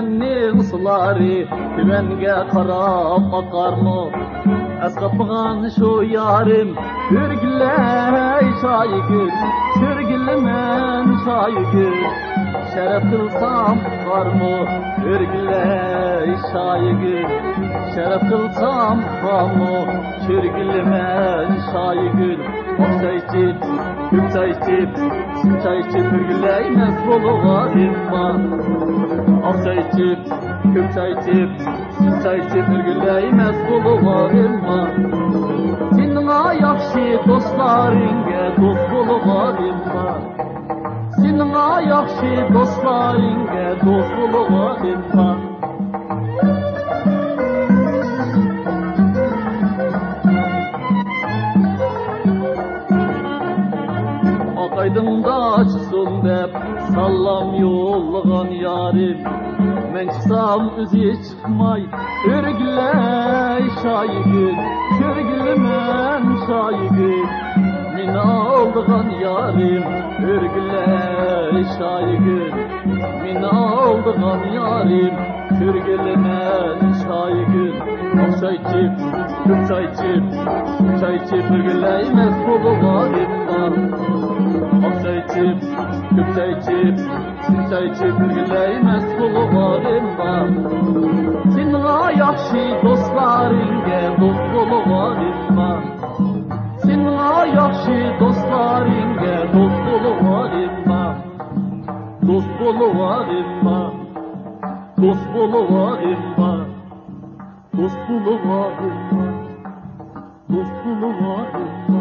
gözümün suları Güvenge karab akarmı Eskapıgan şu yarim Ürgüle şaygül Sürgülmen şaygül Şeref kılsam karmı Ürgüle şaygül Şeref kılsam karmı Sürgülmen şaygül Çay içip, küp çay içip, çay içip ürgüleymez boluğa imman. Çay içip, küp çay içip, çay içip ürgüleymez boluğa imman. Seninle yakşı dostlarınge dost boluğa imman. Seninle yakşı dostlarınge dost boluğa imman. Aydın'da açsın dep sallam yollagan yarim Men çıksam üzü çıkmay Ürgüle şaygül Sürgülmen şaygül Min aldığan yarim Ürgüle şaygül Min aldığan yarim Sürgülmen şaygül Çay içip, çay içip, çay içip ürgüleymez boluğa imman. Çay içip, küp çay içip, çay içip ürgüleymez boluğa imman. Seninle yakşı dostlarınge dost boluğa imman. Seninle yakşı dostlarınge dost boluğa imman. Dost boluğa imman. Dost boluğa imman. Dost buluğa imman. Dost buluğa imman.